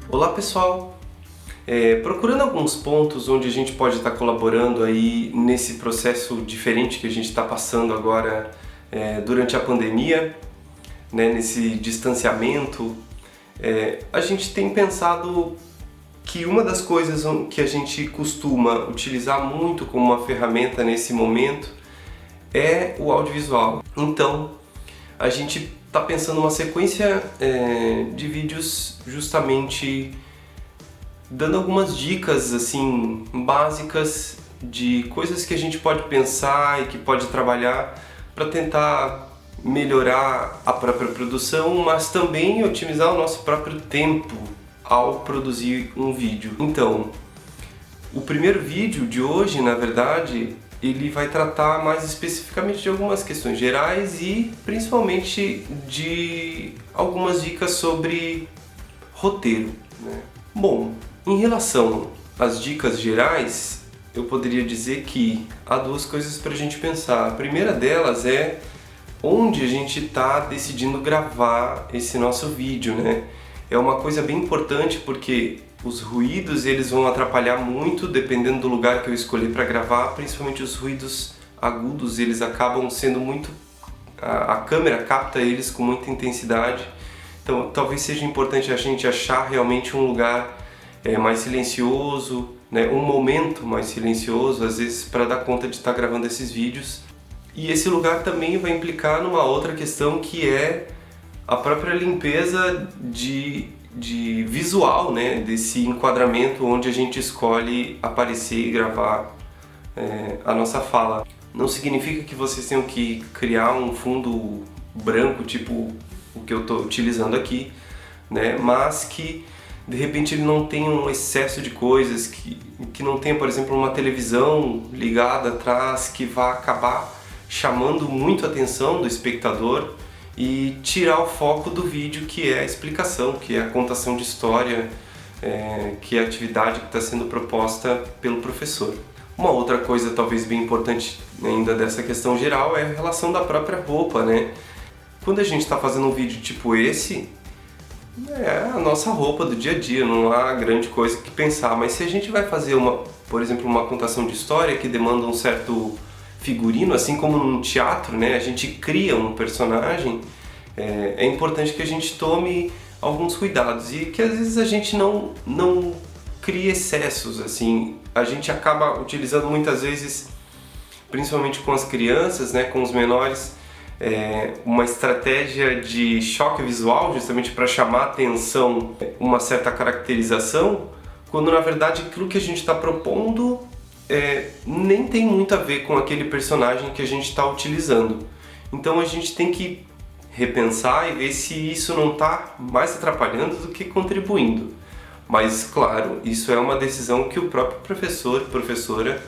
Olá pessoal! Procurando alguns pontos onde a gente pode estar colaborando aí nesse processo diferente que a gente está passando agora durante a pandemia, né, nesse distanciamento, a gente tem pensado que uma das coisas que a gente costuma utilizar muito como uma ferramenta nesse momento é o audiovisual. Então, a gente está pensando uma sequência de vídeos justamente dando algumas dicas assim básicas de coisas que a gente pode pensar e que pode trabalhar para tentar melhorar a própria produção, mas também otimizar o nosso próprio tempo ao produzir um vídeo. Então, o primeiro vídeo de hoje, na verdade, ele vai tratar mais especificamente de algumas questões gerais e principalmente de algumas dicas sobre roteiro, né? Bom, em relação às dicas gerais, eu poderia dizer que há duas coisas para a gente pensar. A primeira delas é onde a gente está decidindo gravar esse nosso vídeo, né? É uma coisa bem importante porque os ruídos eles vão atrapalhar muito dependendo do lugar que eu escolher para gravar, principalmente os ruídos agudos, eles acabam sendo muito... a câmera capta eles com muita intensidade, então talvez seja importante a gente achar realmente um lugar mais silencioso, né, um momento mais silencioso, às vezes, para dar conta de estar gravando esses vídeos. E esse lugar também vai implicar numa outra questão que é a própria limpeza de visual, né, desse enquadramento onde a gente escolhe aparecer e gravar a nossa fala. Não significa que vocês tenham que criar um fundo branco, tipo o que eu estou utilizando aqui, né, mas que de repente ele não tenha um excesso de coisas, que não tenha, por exemplo, uma televisão ligada atrás que vá acabar chamando muito a atenção do espectador e tirar o foco do vídeo, que é a explicação, que é a contação de história, que é a atividade que está sendo proposta pelo professor. Uma outra coisa talvez bem importante ainda dessa questão geral é a relação da própria roupa, né? Quando a gente está fazendo um vídeo tipo esse, é a nossa roupa do dia a dia, não há grande coisa que pensar, mas se a gente vai fazer por exemplo, uma contação de história que demanda um certo figurino, assim como num teatro, né, a gente cria um personagem, é importante que a gente tome alguns cuidados e que às vezes a gente não crie excessos, assim, a gente acaba utilizando muitas vezes, principalmente com as crianças, né, com os menores, uma estratégia de choque visual, justamente para chamar a atenção, uma certa caracterização, quando na verdade aquilo que a gente está propondo nem tem muito a ver com aquele personagem que a gente está utilizando. Então a gente tem que repensar e ver se isso não está mais atrapalhando do que contribuindo. Mas claro, isso é uma decisão que o próprio professor, professora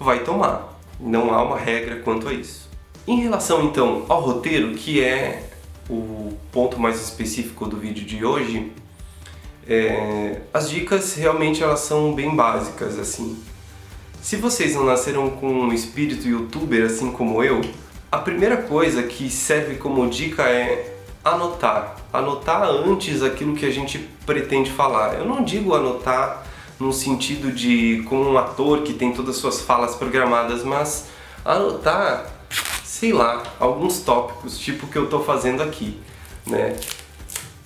vai tomar. Não há uma regra quanto a isso. Em relação então ao roteiro, que é o ponto mais específico do vídeo de hoje, as dicas realmente elas são bem básicas, assim. Se vocês não nasceram com um espírito youtuber assim como eu, a primeira coisa que serve como dica é anotar. Anotar antes aquilo que a gente pretende falar. Eu não digo anotar no sentido de como um ator que tem todas as suas falas programadas, mas anotar, sei lá, alguns tópicos, tipo o que eu estou fazendo aqui, né?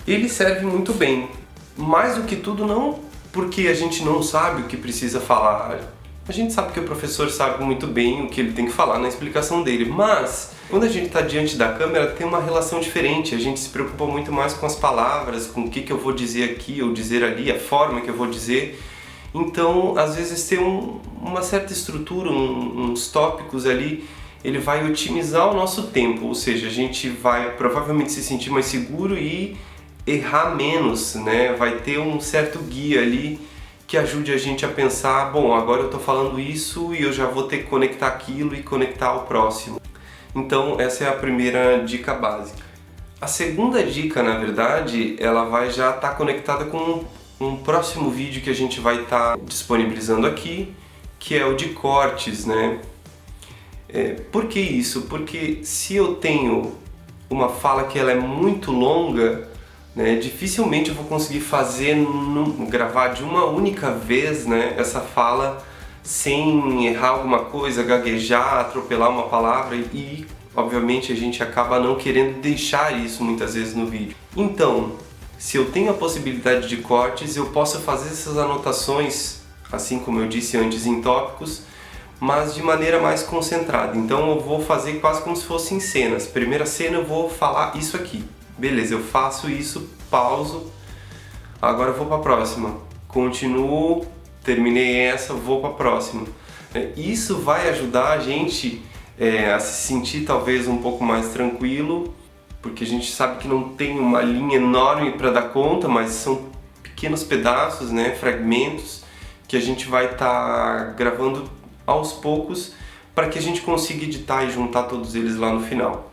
Ele serve muito bem, mais do que tudo não porque a gente não sabe o que precisa falar. A gente sabe que o professor sabe muito bem o que ele tem que falar na explicação dele, mas quando a gente está diante da câmera tem uma relação diferente, a gente se preocupa muito mais com as palavras, com o que eu vou dizer aqui ou dizer ali, a forma que eu vou dizer. Então, às vezes ter uma certa estrutura, uns tópicos ali, ele vai otimizar o nosso tempo, ou seja, a gente vai provavelmente se sentir mais seguro e errar menos, né? Vai ter um certo guia ali que ajude a gente a pensar, bom, agora eu estou falando isso e eu já vou ter que conectar aquilo e conectar ao próximo. Então essa é a primeira dica básica. A segunda dica, na verdade, ela vai já estar conectada com um próximo vídeo que a gente vai estar disponibilizando aqui, que é o de cortes, né? Por que isso? Porque se eu tenho uma fala que ela é muito longa, né? Dificilmente eu vou conseguir gravar de uma única vez, né, essa fala sem errar alguma coisa, gaguejar, atropelar uma palavra e obviamente a gente acaba não querendo deixar isso muitas vezes no vídeo. Então, se eu tenho a possibilidade de cortes, eu posso fazer essas anotações, assim como eu disse antes, em tópicos, mas de maneira mais concentrada. Então eu vou fazer quase como se fossem cenas. Primeira cena eu vou falar isso aqui. Beleza, eu faço isso, pauso, agora eu vou para a próxima. Continuo, terminei essa, vou para a próxima. Isso vai ajudar a gente a se sentir talvez um pouco mais tranquilo, porque a gente sabe que não tem uma linha enorme para dar conta, mas são pequenos pedaços, né, fragmentos, que a gente vai estar gravando aos poucos para que a gente consiga editar e juntar todos eles lá no final.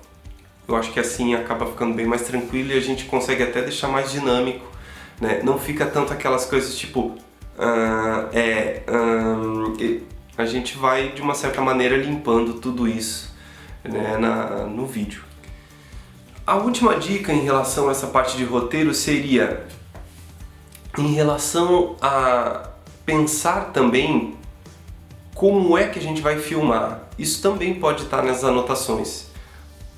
Eu acho que assim acaba ficando bem mais tranquilo e a gente consegue até deixar mais dinâmico, né? Não fica tanto aquelas coisas tipo a gente vai de uma certa maneira limpando tudo isso, né, no vídeo. A última dica em relação a essa parte de roteiro seria em relação a pensar também como é que a gente vai filmar. Isso também pode estar nas anotações.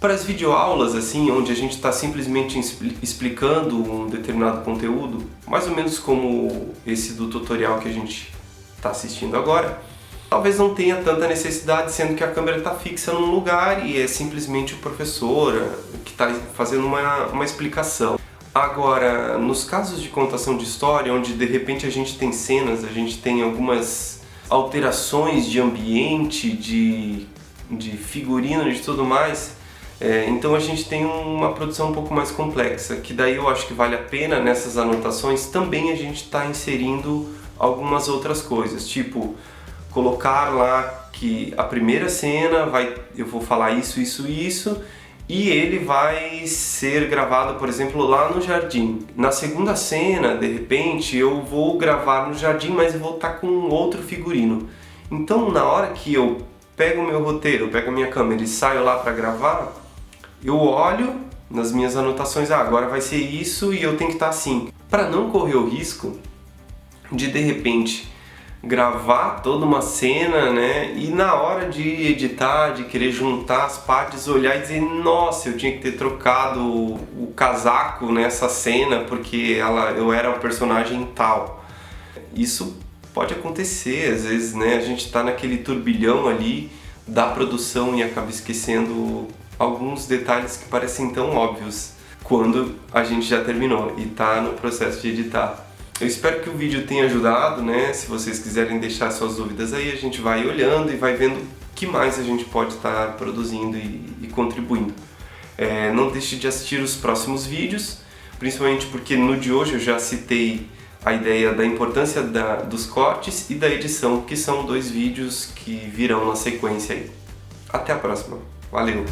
Para as videoaulas, assim, onde a gente está simplesmente explicando um determinado conteúdo, mais ou menos como esse do tutorial que a gente está assistindo agora, talvez não tenha tanta necessidade, sendo que a câmera está fixa num lugar e é simplesmente o professor que está fazendo uma explicação. Agora, nos casos de contação de história, onde de repente a gente tem cenas, a gente tem algumas alterações de ambiente, de figurino e de tudo mais, então a gente tem uma produção um pouco mais complexa, que daí eu acho que vale a pena nessas anotações também a gente está inserindo algumas outras coisas, tipo colocar lá que a primeira cena eu vou falar isso, isso, isso, e ele vai ser gravado, por exemplo, lá no jardim. Na segunda cena, de repente, eu vou gravar no jardim, mas eu vou estar com outro figurino. Então, na hora que eu pego o meu roteiro, pego a minha câmera e saio lá para gravar, eu olho nas minhas anotações, agora vai ser isso e eu tenho que estar assim. Para não correr o risco de repente, gravar toda uma cena, né, e na hora de editar, de querer juntar as partes, olhar e dizer, nossa, eu tinha que ter trocado o casaco nessa cena porque eu era o personagem tal. Isso pode acontecer, às vezes, né, a gente está naquele turbilhão ali da produção e acaba esquecendo alguns detalhes que parecem tão óbvios quando a gente já terminou e está no processo de editar. Eu espero que o vídeo tenha ajudado, né? Se vocês quiserem deixar suas dúvidas aí, a gente vai olhando e vai vendo o que mais a gente pode estar produzindo e contribuindo. Não deixe de assistir os próximos vídeos, principalmente porque no de hoje eu já citei a ideia da importância dos cortes e da edição, que são 2 vídeos que virão na sequência aí. Até a próxima. Valeu!